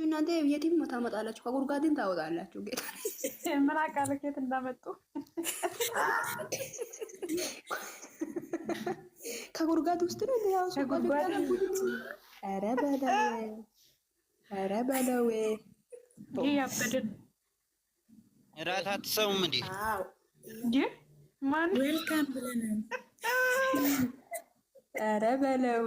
እናንተ የትም ታመጣላችሁ፣ ከጉርጓድን ታወጣላችሁ። ጌታ ምን አውቃለሁ ከየት እንዳመጡ ከጉርጓድ ውስጥ ነው ያው ከጉርጓድ። ኧረ በለው ኧረ በለው ይሄ ያበደን እራት አትሰሙም እንዴ? እንዴ ማን ዌልካም ብለናል። ኧረ በለው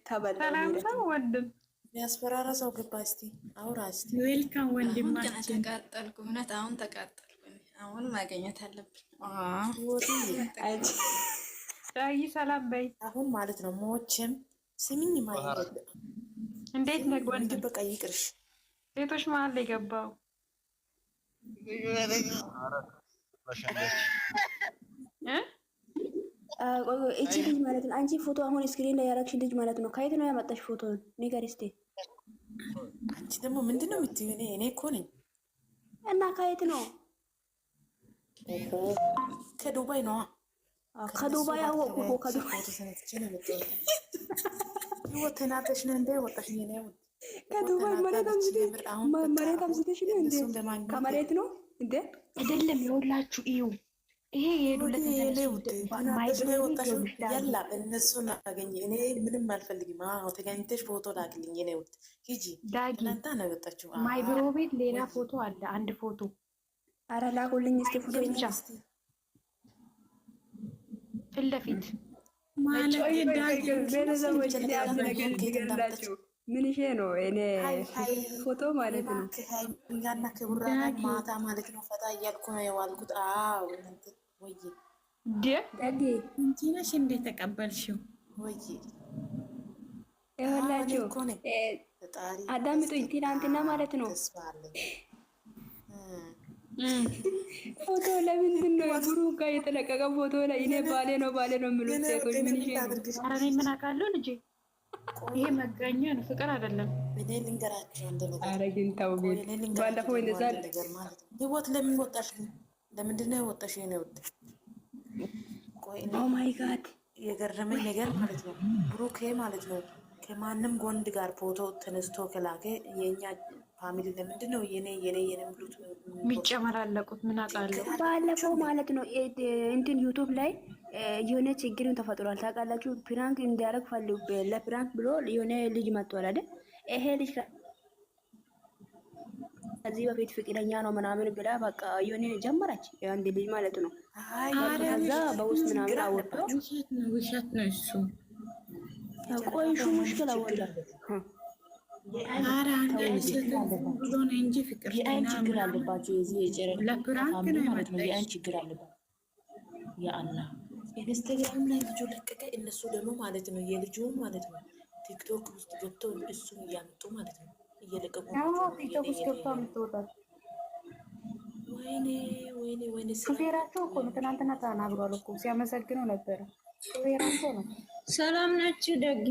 ተበላው። ሰላም ነው ወንድም ያስፈራራ ሰው ገባ። እስቲ አውራ እስቲ ዌልካም ወንድማችን። ተቃጠልኩ፣ እውነት አሁን ተቃጠልኩ። አሁን ማግኘት አለብኝ። ዳይ ሰላም በይ። አሁን ማለት ነው ሞችም ስሚኝ ማለት እንዴት ነህ ወንድም? በቃ ይቅርሽ። ሴቶች መሀል ላይ ገባው እቺ ልጅ ማለት ነው። አንቺ ፎቶ አሁን ስክሪን ላይ ያረግሽ ልጅ ማለት ነው። ከየት ነው ያመጣሽ ፎቶን? ንገሪ እስኪ። አንቺ ደግሞ ምንድን ነው የምትይው? እኔ እኮ ነኝ። እና ከየት ነው? ከዱባይ ነዋ። ከዱባይ አወቁ እኮ ከዱባይ ወተናተሽ ነው እንደ ወጣሽ ነው። ከዱባይ መሬት አምስተሽ ነው እንዴ? ከመሬት ነው እንዴ? አይደለም። ይኸውላችሁ እዩ፣ ይሄ የሄዱለት ያላ እነሱን አገኘ። እኔ ምንም አልፈልግም። አዎ ተገኝተሽ ፎቶ ላክልኝ። እኔ ውድ ሂጂ እናንተ ነው የወጣችው። ማይ ብሮ ቤት ሌላ ፎቶ አለ፣ አንድ ፎቶ። አረ ላኩልኝ እስኪ ፎቶ ብቻ ፊት ለፊት ቤተሰቦች አንድ ነገር ሊገላችሁ ምን ይሄ ነው? እኔ ፎቶ ማለት ነው ጋና ክቡራ ማታ ማለት ነው ፈታ እያልኩ ነው የዋልኩት። አዎ እናንተ ወይ ዳጊ እንጂ ነሽ እንዴ ተቀበልሽው? ወይ ይኸውላችሁ አዳምጡኝ። ትናንትና ማለት ነው ፎቶ ለምንድን ነው ብሩ ጋር የተለቀቀ ፎቶ ላይ እኔ ባሌ ነው የሚሉት ሴቶች ምን ይሄ ነው? ኧረ እኔ ምን አውቃለሁ ልጄ፣ ይሄ መገኛ ነው፣ ፍቅር አይደለም። እኔ ልንገራችሁ አንድ ነገር። ኧረ ግን ተው ግን ባለፈው እንደዛ ነገር ማለት ነው። ህይወት ለምን ወጣሽ? ለምንድን ነው የወጣሽ? የኔ ወጥ ቆይ ኦ ማይ ጋድ የገረመኝ ነገር ማለት ነው ብሩኬ ማለት ነው ከማንም ወንድ ጋር ፎቶ ተነስቶ ከላከ የኛ ፋሚሊ ለምንድን ነው የኔ ብሉት የሚጨመላለቁት? ምን አውቃለሁ። ባለፈው ማለት ነው እንትን ዩቱብ ላይ የሆነ ችግርን ተፈጥሯል ታውቃላችሁ። ፕራንክ እንዲያደርግ ፈልጉ ለፕራንክ ብሎ የሆነ ልጅ መጥቷል አይደል? ይሄ ልጅ ከዚህ በፊት ፍቅረኛ ነው ምናምን ብላ በቃ የሆነ ጀመረች አንድ ልጅ ማለት ነው። ከዛ በውስጥ ምናምን አወጣው። ውሸት ነው እሱ። ቆይ ሹ ሙሽኪል አወጣ። እንጂ ፍቅር ችግር አለባቸው። የዚህ የጨረቃ ለፕራንክ ነው ማለት ነው። ያን ችግር አለባቸው። ያአላህ ኢንስታግራም ላይ ልጁ ለቀቀ። እነሱ ደግሞ ማለት ነው የልጁ ማለት ነው ቲክቶክ ውስጥ ገብቶ እሱን እያመጡ ማለት ነው እየለቀቁ ቲክቶክ ውስጥ ገብቶ የምትወጣው ወይኔ ሹፌራቸው እኮ ነው። ትናንትና ተናግሯል እኮ ሲያመሰግነው ነበረ። ሹፌራቸው ነው። ሰላም ናችሁ? ደግ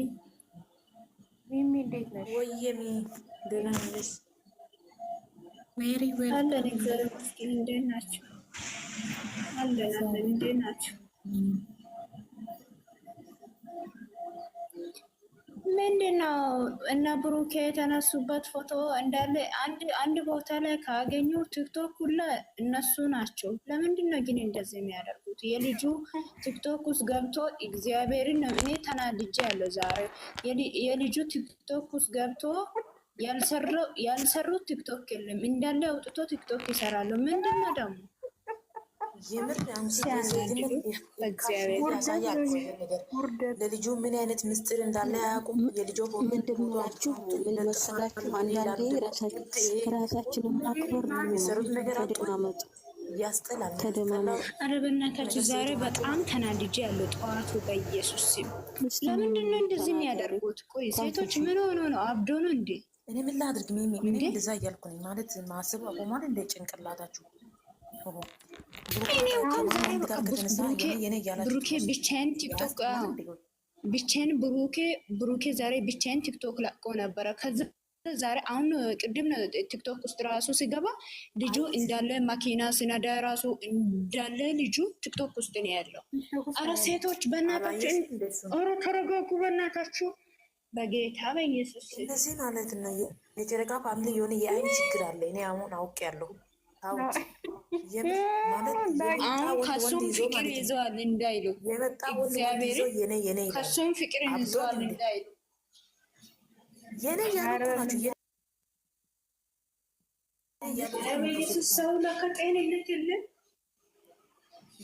ሚሚ እንዴት ነሽ? ወየሚ ደህና ነሽ? ሜሪ አለን እግዚአብሔር ይመስገን። እንዴት ናችሁ? አለን እንዴት ናችሁ? ምንድነው እና ብሩኬ የተነሱበት ፎቶ እንዳለ አንድ ቦታ ላይ ካገኙ ቲክቶክ ሁላ እነሱ ናቸው። ለምንድነው ግን እንደዚህ የሚያደርጉት? የልጁ ቲክቶክ ውስጥ ገብቶ እግዚአብሔርን ነው እኔ ተናድጄ ያለው ዛሬ። የልጁ ቲክቶክ ውስጥ ገብቶ ያልሰሩት ቲክቶክ የለም እንዳለ አውጥቶ ቲክቶክ ይሰራሉ። ምንድነው ደግሞ የምር ለልጁ ምን አይነት ምስጢር እንዳለ ያውቁም። የልጁ ምንድናችሁ? ምን መሰላችሁ? አንዳንዴ ራሳችንን ማክበር ነው የሚሰሩት ነገር ተደማመጡ፣ ያስጠላል። ተደማመጡ። ኧረ በእናታችሁ ዛሬ በጣም ተናድጄ ያለው ጠዋቱ በኢየሱስ ስም። ለምንድን ነው እንደዚህ የሚያደርጉት? ቆይ ሴቶች ምን ሆኖ ነው? አብዶ ነው እንዴ? እኔ ምን ላድርግ? ሚሚ እኔ እንደዛ እያልኩ ነኝ ማለት ማሰብ አቆማል እንደ ጭንቅላታችሁ ብሩኬ ብቻዬን ቲክቶክ ብሩኬ ዛሬ ብቻዬን ቲክቶክ ለቆ ነበረ። ከዛ ዛሬ አሁን ቅድም ቲክቶክ ውስጥ ራሱ ሲገባ ልጁ እንዳለ መኪና ሲነዳ ራሱ እንዳለ ልጁ ቲክቶክ ውስጥ ነው ያለው። አረ ሴቶች በእናታችሁ፣ አረ ተረጋጉ በእናታችሁ። በጌታ በኢየሱስ እነዚህ ማለት ነው የጨረቃ ፋሚሊ የሆነ የአይን ችግር አለ። እኔ አሁን አውቄያለሁ። ታውቂ ማለት አሁን ከሱም ፍቅር ይዘዋል እንዳይሉ የመጣ ወንድ ይዞ የኔ ይላል። ከሱም ፍቅር ይዘዋል እንዳይሉ የኔ ያሉ ናቸው። ሰው ለከጤንነት የለም።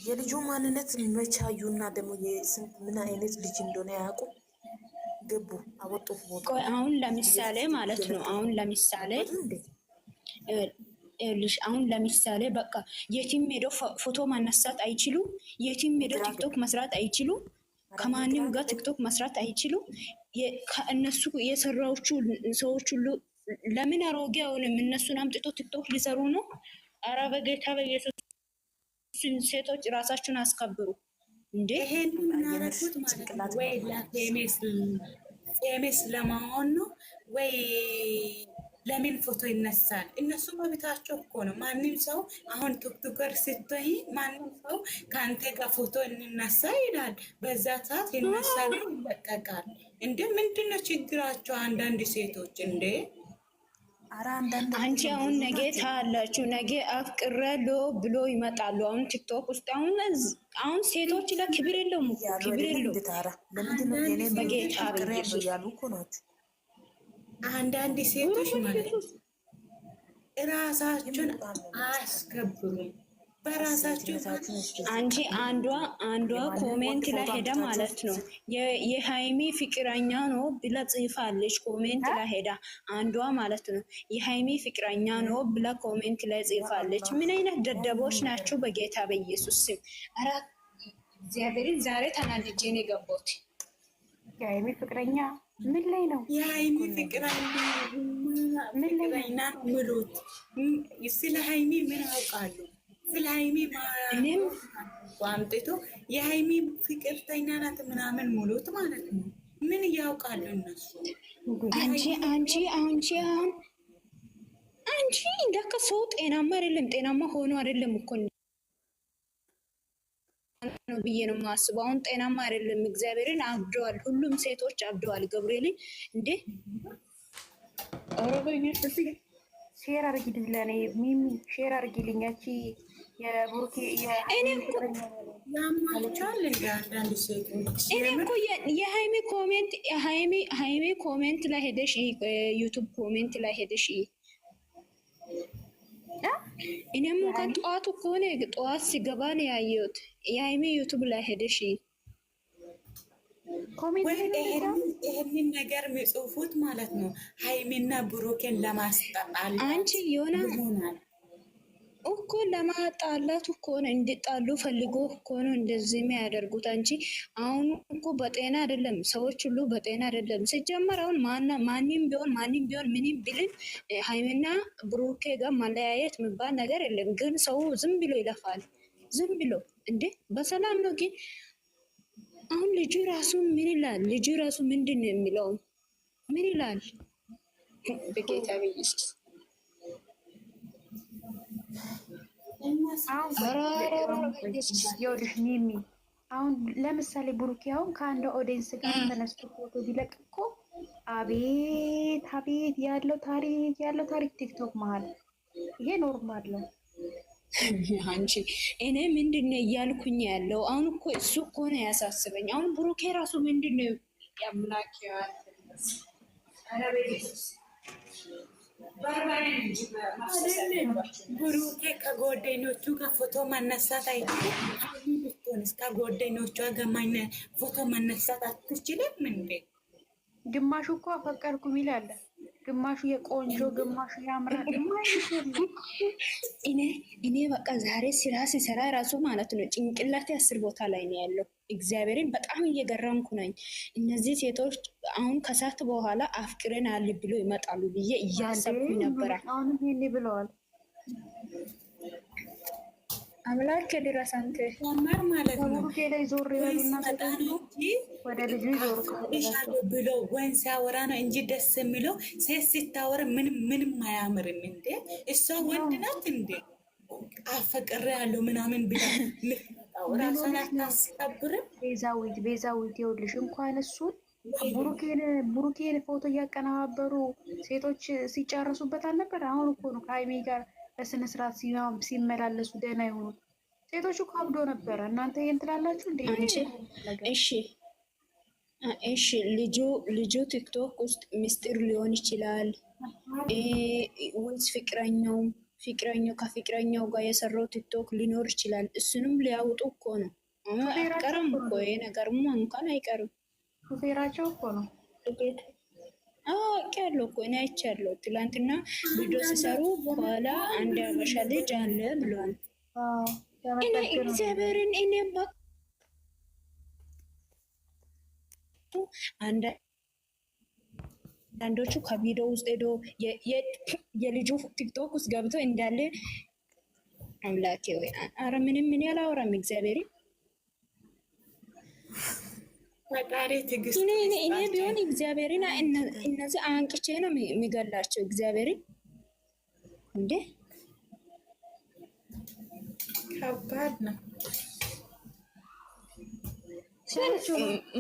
የልጁ ማንነት መቻዩና ደግሞ የስንት ምን አይነት ልጅ እንደሆነ ያውቁ ገቡ አወጡት ቦታ። አሁን ለምሳሌ ማለት ነው አሁን ለምሳሌ በቃ የቲም ሄዶ ፎቶ ማነሳት አይችሉ፣ የቲም ሄዶ ቲክቶክ መስራት አይችሉ፣ ከማንም ጋር ቲክቶክ መስራት አይችሉ። ከእነሱ የሰራዎቹ ሰዎች ሁሉ ለምን አሮጌ አሁንም እነሱን አምጥቶ ቲክቶክ ሊሰሩ ነው? ኧረ በጌታ በኢየሱስ ሴቶች ራሳችሁን አስከብሩ እንዴ! ይሄን እናረጉት ማለት ወይ ለፌሜስ ለመሆን ነው ወይ ለምን ፎቶ ይነሳል? እነሱ መብታቸው እኮ ነው። ማንም ሰው አሁን ቲክቶከር ስትይ ማንም ሰው ከአንተ ጋር ፎቶ እንነሳ ይላል። በዛ ሰዓት ይነሳሉ፣ ይለቀቃል። እንደ ምንድነው ችግራቸው? አንዳንድ ሴቶች እንዴ አንቺ አሁን ነገ ታላችሁ ነገ አፍቅራለሁ ብሎ ይመጣሉ። አሁን ቲክቶክ ውስጥ አሁን ሴቶች ላይ ክብር የለውም እኮ ክብር የለውም። በጌታ በኢየሱስ አንዳንድ ሴቶች ማለት እራሳቸውን አያስከብሩም። በራሳቸው አንቺ አንዷ ኮሜንት ላይ ሄዳ ማለት ነው የሃይሚ ፍቅረኛ ነው ብላ ጽፋለች። ኮሜንት ላይ ሄዳ አንዷ ማለት ነው የሃይሚ ፍቅረኛ ነው ብላ ኮሜንት ላይ ጽፋለች። ምን አይነት ደደቦች ናቸው! በጌታ በኢየሱስ ስም ኧረ እግዚአብሔርን ዛሬ ተናድጄ ነው የገባሁት። የሃይሚ ፍቅረኛ ምን ላይ ነው? የሃይሚ ፍቅረኛ ምሉት ስለ ሃይሚ ምን ያውቃሉ? ስለ ሃይሚ አምጥቶ የሃይሚ ፍቅርተኛ ናት ምናምን ሙሉት ማለት ነው። ምን ያውቃሉ እነሱ? አንቺ እንደካ ሰው ጤናማ አይደለም። ጤናማ ሆኖ አይደለም እኮ ነው ብዬ ነው የማስበው። አሁን ጤናማ አይደለም። እግዚአብሔርን አብደዋል። ሁሉም ሴቶች አብደዋል። ገብርኤልን እንዴ ኦሮበኝስ ሼር አርጊልኝ፣ ለኔ ሚሚ ሼር አርጊልኝ። ያቺ የቡርኪ እኔ እኮ ያማቻል እንደ አንዳንድ ሴቶች እኔ እኮ የሃይሚ ኮሜንት ላይ ሄደሽ ዩቱብ ኮሜንት ላይ ሄደሽ እኔም እንኳን ጠዋቱ ከሆነ ጠዋት ሲገባ ነው ያየሁት። የሃይሚ ዩቱብ ላይ ሄደሽ ይህንን ነገር የሚጽፉት ማለት ነው ሃይሚና ብሩኬን ለማስጣጣል አንቺ ይሆናል እኮ ለማጣላት እኮ ነው። እንዲጣሉ ፈልጎ እኮ ነው እንደዚህ የሚያደርጉት። አንቺ አሁን እኮ በጤና አይደለም፣ ሰዎች ሁሉ በጤና አይደለም። ሲጀመር አሁን ማንም ቢሆን ምንም ቢልን ሃይሚና ብሩኬ ጋር ማለያየት የሚባል ነገር የለም። ግን ሰው ዝም ብሎ ይለፋል። ዝም ብሎ እንዴ በሰላም ነው። ግን አሁን ልጁ ራሱ ምን ይላል? ልጁ ራሱ ምንድን ነው የሚለው? ምን ይላል? በጌታ በኢየሱስ ይኸውልሽ ሚሚ አሁን ለምሳሌ ብሩኬ አሁን ከአንድ ኦዲየንስ ጋር ተነስቶ ፎቶ ቢለቅ እኮ አቤት ያለው ታሪክ ቲክቶክ መሀል ይሄ ኖርማል ነው። አንቺ እኔ ምንድን ነው እያልኩኝ ያለው አሁን እኮ እሱ እኮ ነው ያሳስበኝ። አሁን ብሩኬ ራሱ ምንድን ነው ያምላኪያል ብሩኬ ከጓደኞቹ ጋር ፎቶ መነሳት አይችልም። ከጓደኞቿ ጋር ፎቶ መነሳት አትችልም እንዴ? ግማሹ እኮ አፈቀርኩ ይላል፣ ግማሹ የቆንጆ ግማሹ ያምራል። እኔ በቃ ዛሬ ስራ ሲሰራ ራሱ ማለት ነው ጭንቅላቴ 10 ቦታ ላይ ነው ያለው። እግዚአብሔርን በጣም እየገረምኩ ነኝ። እነዚህ ሴቶች አሁን ከሰዓት በኋላ አፍቅረን አለ ብሎ ይመጣሉ ብዬ እያሰብኩኝ ነበረ። አሁንም ይሄኔ ብለዋል። አምላክ ድረስ አንተ ማር ማለት ነው ብሩኬ ላይ ዞር ይበሉና ወደ ልጁ ይዞሩ ብሎ ወይን ሲያወራ ነው እንጂ ደስ የሚለው ሴት ሲታወራ ምንም አያምርም እንዴ? እሷ ወንድ ናት እንዴ? አፈቅሬ ያለው ምናምን ብላ ራሷን አታስከብርም። ቤዛዊት ይኸውልሽ እንኳን እሱን ቡሩኬን ፎቶ እያቀነባበሩ ሴቶች ሲጨርሱበት አልነበር? አሁን እኮ ነው ከሀይሜ ጋር በስነ ስርዓት ሲመላለሱ ደህና የሆኑ ሴቶች እኮ አብዶ ነበረ። እናንተ ይሄን ትላላችሁ እንዴ? እሺ እሺ፣ ልጁ ቲክቶክ ውስጥ ምስጢር ሊሆን ይችላል ወይስ ከፍቅረኛው ጋር የሰራው ቲክቶክ ሊኖር ይችላል። እሱንም ሊያውጡ እኮ ነው። አይቀርም እኮ ይሄ ነገርማ እንኳን አይቀርም። ሹፌራቸው እኮ ነው። አውቄያለሁ እኮ እኔ አይቻለሁ። ትላንትና ቪዲዮ ሲሰሩ በኋላ አንድ አበሻ ልጅ አለ ብሏል። እኔ እግዚአብሔርን እኔ አንዳንዶቹ ከቪዲዮ ውስጥ ሄዶ የልጁ ቲክቶክ ውስጥ ገብቶ እንዳለ አምላኬ ወይ አረ ምንም ምን ያላወራም እግዚአብሔር እኔ ቢሆን እግዚአብሔርን እነዚህ አንቅቼ ነው የሚገላቸው። እግዚአብሔርን እንዴ ከባድ ነው።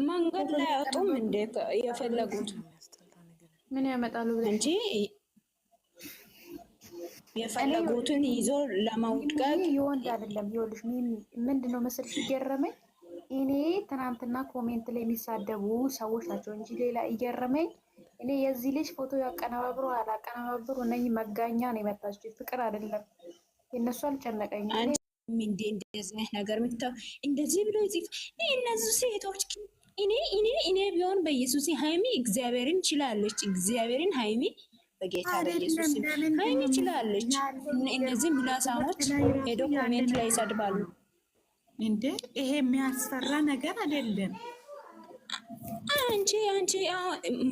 መንገድ ላይ አጡም እንዴ የፈለጉት ምን ያመጣሉ እንጂ የፈለጉትን ይዞ ለማውድቀት ይወንድ አይደለም። ይኸውልሽ ምንድነው መሰልሽ ይገረመኝ እኔ ትናንትና ኮሜንት ላይ የሚሳደቡ ሰዎች ናቸው እንጂ ሌላ እየረመኝ እኔ የዚህ ልጅ ፎቶ ያቀነባብሩ አላቀነባብሩ እነኚህ መጋኛ ነው የመጣችው። ፍቅር አይደለም የነሱ አልጨነቀኝም። እንደዚህ ነገር ምታው እንደዚህ ብሎ ይጽፍ እነዚህ ሴቶች እኔ ቢሆን በኢየሱስ ሃይሚ እግዚአብሔርን ችላለች። እግዚአብሔርን ሃይሚ በጌታ በኢየሱስ ሃይሚ ችላለች። እነዚህ ምላሳሞች ሄዶ ኮሜንት ላይ ይሰድባሉ። እንዴ ይሄ የሚያስፈራ ነገር አይደለም። አንቺ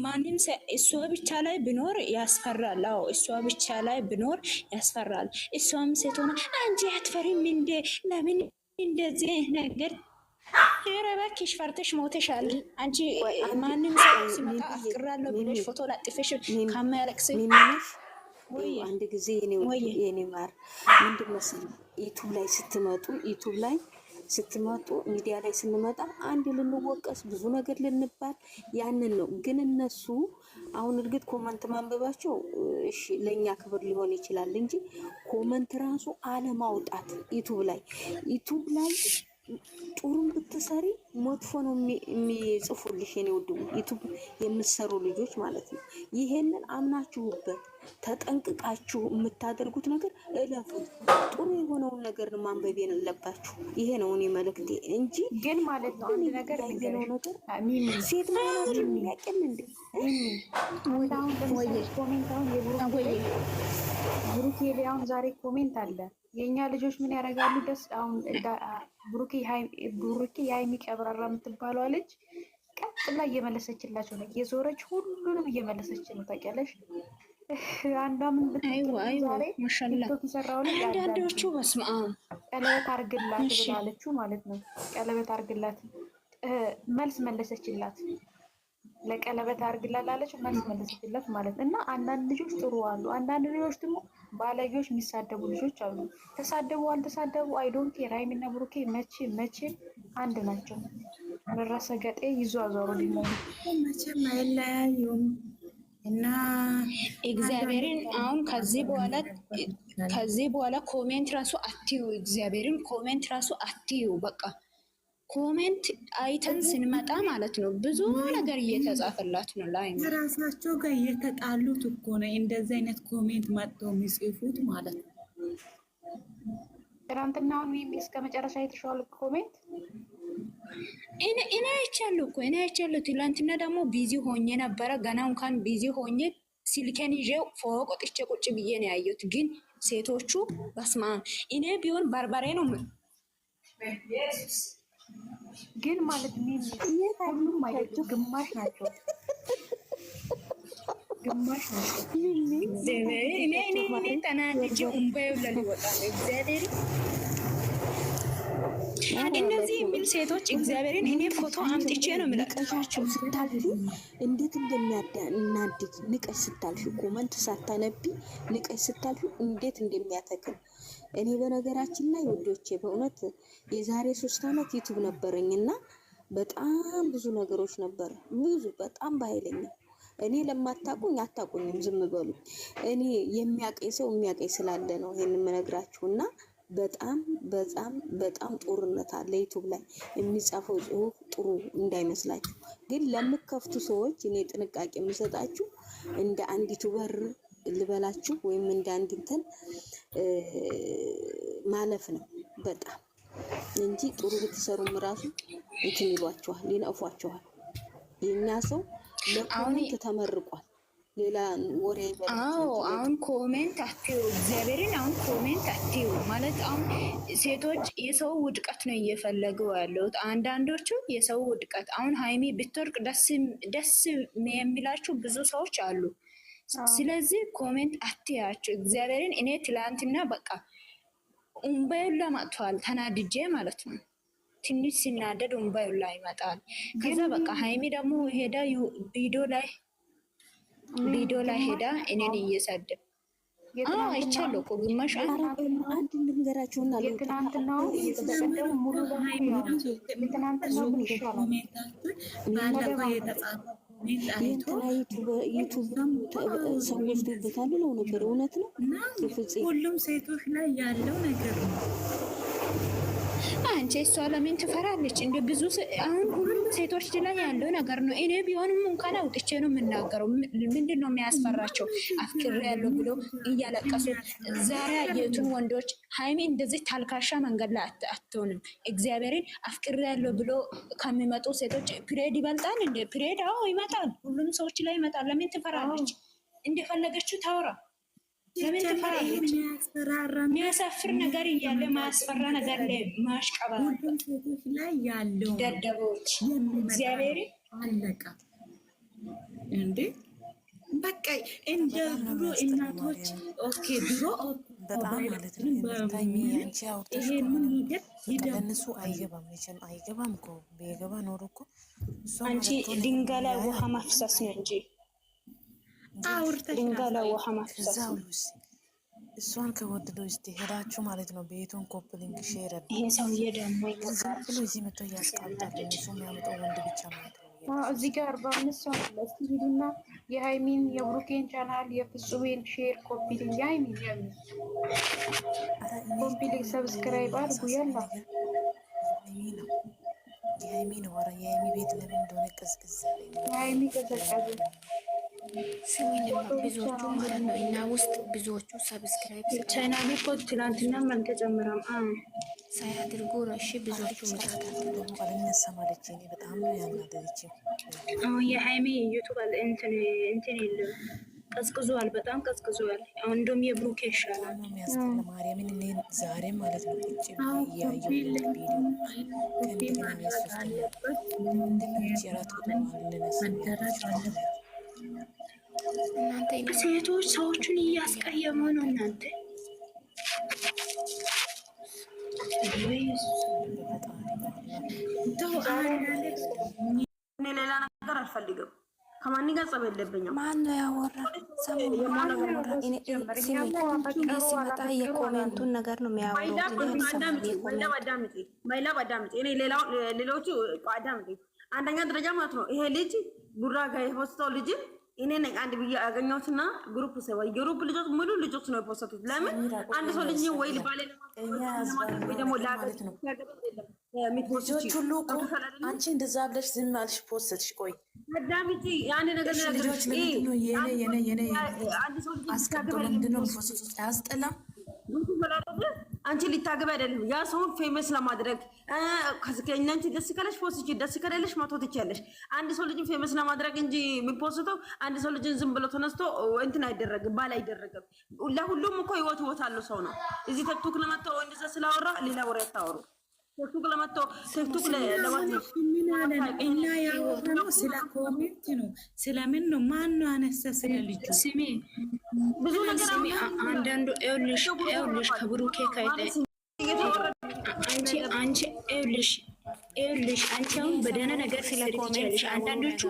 ማንም እሷ ብቻ ላይ ብኖር ያስፈራል። አዎ እሷ ብቻ ላይ ብኖር ያስፈራል። እሷም ሴት ሆና አንቺ አትፈሪም እንዴ? ለምን እንደዚህ ነገር? ኧረ እባክሽ ፈርተሽ ሞተሻል። አንቺ ማንም ሰው ሲመጣ አፍቅራለሁ ብለሽ ፎቶ ላጥፈሽ ከማያለቅስ አንድ ጊዜ የኔ ማር ምንድን መሰለኝ ዩቱብ ላይ ስትመጡ ሚዲያ ላይ ስንመጣ አንድ ልንወቀስ ብዙ ነገር ልንባል ያንን ነው። ግን እነሱ አሁን እርግጥ ኮመንት ማንበባቸው እሺ ለኛ ክብር ሊሆን ይችላል እንጂ ኮመንት ራሱ አለማውጣት ዩቱብ ላይ ጥሩም ብትሰሪ መጥፎ ነው የሚጽፉልሽ። የኔ ውድ ዩቱብ የምትሰሩ ልጆች ማለት ነው። ይሄንን አምናችሁበት ተጠንቅቃችሁ የምታደርጉት ነገር እለፉት። ጥሩ የሆነውን ነገር ማንበብ የሌለባችሁ ይሄ ነው እኔ መልእክቴ እንጂ ግን ማለት ነው አንድ ነገር ነው ነገር ሴት ማለት የሚያቀል እንዴ ኮሜንት አሁን ብሩኬ ላይ አሁን ዛሬ ኮሜንት አለ። የእኛ ልጆች ምን ያደርጋሉ? ደስ አሁን ብሩኬ የሀይሚ ቀብራራ የምትባለው ልጅ ቀጥ ብላ እየመለሰችላቸው ነው። የዞረች ሁሉንም እየመለሰች ነው። ታውቂያለሽ? አንዷ ምን ዛሬ ቲክቶክ የሰራው ልጅ አንዳንዶቹ በስመ አብ ቀለበት አርግላት ብላለችው ማለት ነው። ቀለበት አርግላት መልስ መለሰችላት። ለቀለበት አርግላት አለች መልስ መለሰችላት ማለት እና አንዳንድ ልጆች ጥሩ አሉ። አንዳንድ ልጆች ደግሞ ባለጌዎች የሚሳደቡ ልጆች አሉ። ተሳደቡ አልተሳደቡ አይዶን ኬር። ሃይሚና ብሩኬ መቼም አንድ ናቸው። ደረሰ ገጤ ይዟዟሩ ሊሞቱ መቼም አይለያዩም እና እግዚአብሔርን አሁን ከዚህ በኋላ ኮሜንት ራሱ አትዩ። እግዚአብሔርን ኮሜንት ራሱ አትዩ። በቃ ኮሜንት አይተን ስንመጣ ማለት ነው ብዙ ነገር እየተጻፈላት ነው። ላይ ራሳቸው ጋር እየተጣሉት እኮ ነው እንደዚህ አይነት ኮሜንት መጥቶ የሚጽፉት ማለት ነው። ትናንትናውን እስከ መጨረሻ የተሻለ ኮሜንት እኔ አይቻለሁ እኮ አይቻለሁ። ትላንትና ደግሞ ቢዚ ሆኜ ነበረ። ገና እንኳን ቢዚ ሆኜ ሲልኬን ይዤ ፎቅ ወጥቼ ቁጭ ብዬ ነው ያየሁት። ግን ሴቶቹ በስማ እኔ ቢሆን ባርባሬ ነው ግን ማለት ሁሉም አይደለም፣ ግማሽ ናቸው። እኔ ተናድጄ እምባዬ ሊወጣ ነው። እግዚአብሔር እነዚህ የሚል ሴቶች እግዚአብሔርን እኔ ፎቶ አምጥቼ ነው የምለቅቃቸው። ስታልፊ እንዴት እንደሚያናድድ ንቀሽ ስታልፊ ኮመንት ሳታነቢ ንቀሽ ስታልፊ እንዴት እንደሚያተክል እኔ በነገራችን ላይ ወዶቼ በእውነት የዛሬ 3 ዓመት ዩቱብ ነበረኝና በጣም ብዙ ነገሮች ነበር። ብዙ በጣም በኃይለኛ እኔ ለማታቁኝ አታቁኝም፣ ዝም በሉ። እኔ የሚያቀኝ ሰው የሚያቀኝ ስላለ ነው ይሄን የምነግራችሁና በጣም በጣም በጣም ጦርነት አለ ዩቲዩብ ላይ የሚጻፈው ጽሁፍ ጥሩ እንዳይመስላችሁ። ግን ለምከፍቱ ሰዎች እኔ ጥንቃቄ የምሰጣችሁ እንደ አንድ ዩቲዩበር ልበላችሁ ወይም እንደ አንድ እንትን ማለፍ ነው በጣም እንጂ ጥሩ ብትሰሩም ራሱ እንትን ይሏችኋል፣ ይነፏችኋል። የኛ ሰው ለኮሜንት ተመርቋል። ሌላ ወሬ ይበላል። አሁን ኮሜንት አትዩ፣ እግዚአብሔርን አሁን ኮሜንት አትዩ ማለት አሁን ሴቶች የሰው ውድቀት ነው እየፈለጉ ያሉት። አንዳንዶቹ የሰው ውድቀት አሁን ሃይሚ ብትወርቅ ደስ የሚላችሁ ብዙ ሰዎች አሉ። ስለዚህ ኮሜንት አትያቸው እግዚአብሔርን። እኔ ትላንትና በቃ ኡምባዩላ መጥቷል ተናድጄ ማለት ነው። ትንሽ ሲናደድ ኡምባዩላ ይመጣል። ከዛ በቃ ሃይሚ ደግሞ ሄዳ ቪዲዮ ላይ ሄዳ እኔን እየሰደብ አይቻለሁ እኮ ግማሽ አንድ ልንገራችሁና የትናንትናው እየተሰደቡ ሙሉ የትናንትናው ምን ይሻላል? ዩቱብ ሰው ወስዶበታል ብለው ነበር። እውነት ነው። ሁሉም ሴቶች ላይ ያለው ነገር ነው። አንቺ እሷ ለምን ትፈራለች? እንደ ብዙ አሁን ሁሉም ሴቶች ላይ ያለው ነገር ነው። እኔ ቢሆንም እንኳን አውጥቼ ነው የምናገረው። ምንድን ነው የሚያስፈራቸው? አፍቅሬ ያለው ብሎ እያለቀሱ ዛሬ ያየቱን ወንዶች ሃይሚ እንደዚህ ታልካሻ መንገድ ላይ አትሆንም። እግዚአብሔርን አፍቅሬ ያለው ብሎ ከሚመጡ ሴቶች ፕሬድ ይበልጣል እንደ ፕሬድ? አዎ ይመጣል፣ ሁሉም ሰዎች ላይ ይመጣል። ለምን ትፈራለች? እንደፈለገችው ታውራ። ለምን ትፈራለች? የሚያሳፍር ነገር እያለ ማያስፈራ ነገር ላይ ማሽቀባ ላይ ያለው ደደቦች እግዚአብሔር አለቃ እንዴ በቃ እንደ ድሮ እናቶች ኦኬ ድሮ በጣም ማለት ነው። ታይሚ አንቺ አውጥተሽ ለእነሱ አይገባም፣ መቼም አይገባም እኮ ቢገባ ኖሮ እኮ አንቺ ድንጋይ ላይ ውሃ ማፍሰስ ነው እንጂ ድንጋይ ላይ ውሃ ማፍሰስ ነው። እሷን ከወደደው እስቲ ሄዳችሁ ማለት ነው ቤቱን ኮፕሊንግ ሼር አድርጉ። ይሄ ሰውዬ ደግሞ ብሎ እዚህ መጥቶ ያስቀምጣል። እሱ የሚያመጣው ወንድ ብቻ ማለት ነው። እዚህ ጋር በአምስት ሰው አለ። እስቲ ሂዱና የሃይሚን የብሩኬን ቻናል የፍጹሜን ሼር ኮፒሊንግ የሃይሚን ኮፒሊንግ ሰብስክራይብ አድርጉ። ያላ የሃይሚ ነው። ኧረ የሃይሚ ቤት ለምን እንደሆነ ቀዝቅዝ የሃይሚ ቀዘቀዘ። ብዙዎቹ ማለት ነው እና ውስጥ ብዙዎቹ ሰብስክራይብ ቻናሉ እኮ ትናንትና አልተጨመረም ሳያድርጉ ነው። እሺ ብዙዎቹ ደግሞ አልነሳማለች። እኔ በጣም ነው ያናደረችኝ። የሃይሚ ዩቱብ እንትን የለም ቀዝቅዟል፣ በጣም ቀዝቅዟል። አሁን እንደውም የብሩኬ ይሻላል ነው የሚያስጠላ። ማርያምን እኔ ዛሬ ማለት ነው ቁጭ እያየሁ ቪዲዮ ከእንደገና የሚያስወስደኝ ምንድነው የራት ቁጥር ልነሳ እናንተ ሴቶች ሰዎቹን እያስቀየሙ ነው። እናንተ እኔ ሌላ ነገር አልፈልግም። ከማን ጋር ጸብ የለብኝም። ማነው ያወራ? ሲመጣ የኮሜንቱን ነገር ነው የሚያወሩት። አዳምጪ። እኔ ሌሎቹ አዳምጪ። አንደኛ ደረጃ ማለት ነው ይሄ ልጅ ቡራ ጋር የፖስተው ልጅ እኔ ነኝ አንድ ብዬ ያገኘሁትና ግሩፕ ሰው የግሩፕ ልጆች ሙሉ ልጆች ነው የፖስተቱት። ለምን አንድ ሰው ልጅ ወይ ባለ ወይ ደግሞ ማለት ነው ልጆች ሁሉ እኮ አንቺ እንደዛ ብለሽ ዝም አልሽ ፖስትሽ። ቆይ አዳምጪ። ያን ነገር ልጆች ለምንድን ነው የኔ አስቀምጦ ለምንድን ነው ፖስቱት? አያስጠላም? አንቺ ሊታገብ አይደለም ያ ሰውን ፌመስ ለማድረግ ከእናንቺ ደስ ካለሽ ፖስት፣ ደስ ከሌለሽ መቶ ትችያለሽ። አንድ ሰው ልጅን ፌመስ ለማድረግ እንጂ የሚፖስተው አንድ ሰው ልጅን ዝም ብሎ ተነስቶ እንትን አይደረግም፣ ባል አይደረግም። ለሁሉም እኮ ህይወት አለው ሰው ነው። እዚህ ቲክቶክ ለመጣው እንደዛ ስላወራ ሌላ ወሬ አታወሩ። ቲክቶክ ለመጣው ቲክቶክ ለማለት እና ያወራነው ስለ ኮሜንት ነው። ስለምን ነው? ማን ነው አነሳ? ስለ ልጁ ስሜ ብዙ ነገር አንዳንዱ ኤውልሽ ከብሩኬ ካይተ አንቺ ኤውልሽ አንቺ አሁን በደህና ነገር ስለኮሜንትሽ አንዳንዶቹ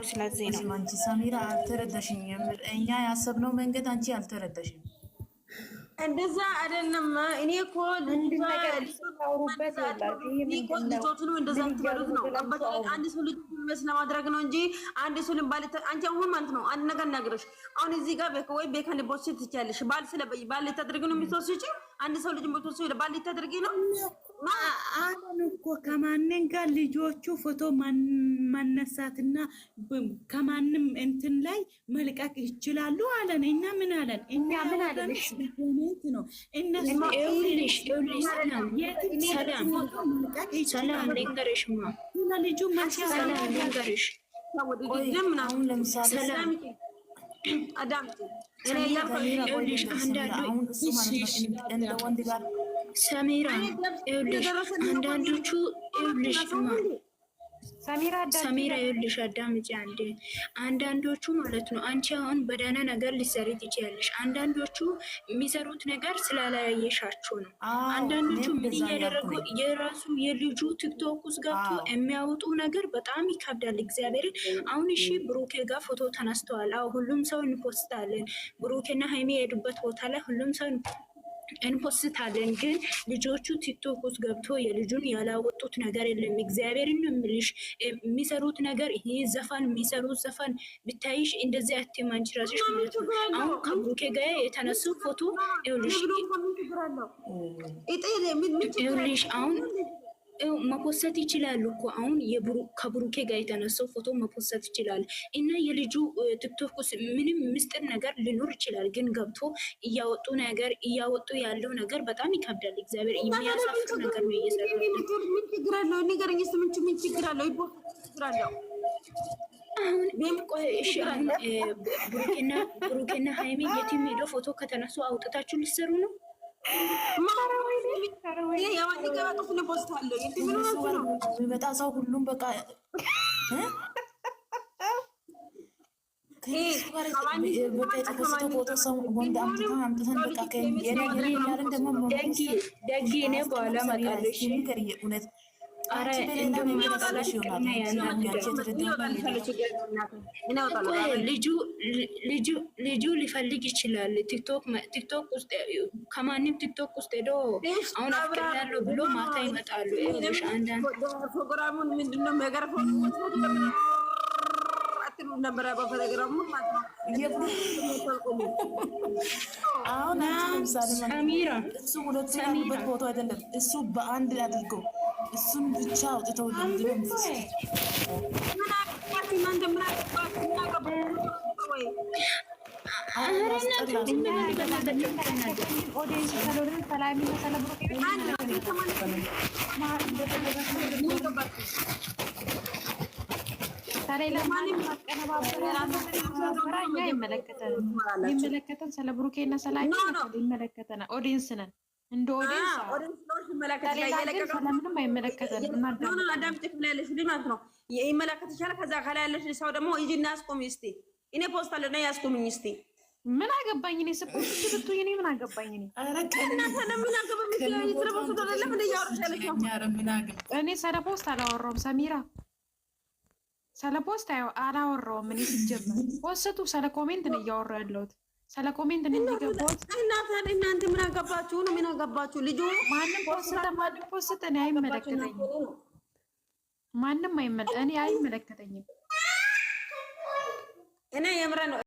ስለዚህ ነው አንቺ ሰሚራ አልተረዳሽኝም። እኛ ያሰብነው መንገድ አንቺ አልተረዳሽም። እንደዛ አይደለም። እኔ እኮ ልጆቹንም እንደዛ ትበሉት ነው። አንድ ሰው ልጅ ፌመስ ለማድረግ ነው እንጂ አንድ ሰው አንቺ አሁን ማለት ነው አንድ ነገር ነግረሽ አሁን እዚህ ጋር ወይ ቤከን ቦስ ትችያለሽ። ባል ልታደርጊ ነው የምትወስጂ። አንድ ሰው ልጅ የምትወስጂ ባል ልታደርጊ ነው። አሁን እኮ ከማንን ጋር ልጆቹ ፎቶ ማነሳትና ከማንም እንትን ላይ መልቀቅ ይችላሉ አለን። እና ምን አለን? እኛ ምን አለን? ነው እነሱ ሰላም ልንገርሽማ ልጁ ሰላም ልንገርሽ አሁን ለምሳሌ ሰሚራ አንዳንዶቹ ሰሚራ ይኸውልሽ አዳምጪ አንዴ። አንዳንዶቹ ማለት ነው አንቺ አሁን በደህና ነገር ሊሰሪ ትችያለሽ። አንዳንዶቹ የሚሰሩት ነገር ስላላየሻቸው ነው። አንዳንዶቹ ምን እያደረጉ የራሱ የልጁ ቲክቶክ ውስጥ ገብቶ የሚያወጡ ነገር በጣም ይከብዳል። እግዚአብሔርን አሁን እሺ ብሩኬ ጋር ፎቶ ተነስተዋል። አዎ ሁሉም ሰው እንፖስታለን። ብሩኬና ሃይሚ የሄዱበት ቦታ ላይ ሁሉም ሰው እንፖስታለን። ግን ልጆቹ ቲክቶክ ውስጥ ገብቶ የልጁን ያላወጡት ነገር የለም። እግዚአብሔርን የምልሽ የሚሰሩት ነገር ይሄ ዘፈን የሚሰሩት ዘፈን ብታይሽ እንደዚህ አትማንች ራስሽ ማለት ነው። አሁን ከብሩኬ ጋር የተነሱ ፎቶ ይኸውልሽ አሁን መፖሰት ይችላሉ እኮ አሁን ከብሩኬ ጋር የተነሳው ፎቶ መፖሰት ይችላል። እና የልጁ ቲክቶክ ውስጥ ምንም ምስጢር ነገር ሊኖር ይችላል። ግን ገብቶ እያወጡ ያለው ነገር በጣም ይከብዳል። እግዚአብሔር የሚያሳፍር ነገር ነው እየሰሩ ምን ችግር አለው? ንገረኝ እስኪ ምን ችግር አለው? አሁን እሺ አሁን ብሩኬና ሃይሚ የትም ሄዶ ፎቶ ከተነሱ አውጥታችሁ ሊሰሩ ነው። የሚመጣ ሰው ሁሉም በቃ የተከሰተ ፎቶ ሰው ወንድ አምጥተን በቃ ያለን ደግሞ ደጊ እኔ በኋላ መጣለሽ እውነት ልጁ ሊፈልግ ይችላል። ቲክቶክ ውስጥ ከማንም ቲክቶክ ውስጥ ሄዶ አሁን አፍቅሬያለሁ ብሎ ማታ ይመጣሉ። አንዳንድ ፕሮግራሙን ምንድነው የሚያገርፈው ነበረ በፕሮግራሙ ማለት ነው። አሁን ሰሚራ እሱ ሁለቱ ያሉበት ፎቶ አይደለም። እሱ በአንድ አድርገው እሱን ብቻ አውጥተው የሚመለከተን ስለ ብሩኬና ሰላም ይመለከተናል። ኦዲየንስ ነን። እንደ ኦዲየንስ ስለምንም አይመለከተንም። ማለት ነው ይመለከት ይችላል። ከዛ ከላይ ያለሽ ሰው ደግሞ ይጂና ያስቆም እስቲ። እኔ ፖስት አለ ነው ያስቆምኝ እስቲ። ምን አገባኝ እኔ ስፖርት ትብቱ እኔ ምን አገባኝ እኔ እኔ ስለ ፖስት አላወራሁም። ሰሚራ ስለ ፖስት አላወራሁም። እኔ ሲጀምር ፖስቱ ስለ ኮሜንት ነው እያወራሁ ያለሁት። ስለ ኮሜንት ነው የሚገባው። እናንተ ምን አገባችሁ ነው? ምን አገባችሁ? ልጁ ማንም ፖስት እኔ አይመለከተኝም። ማንም እኔ አይመለከተኝም። እኔ የምራ ነው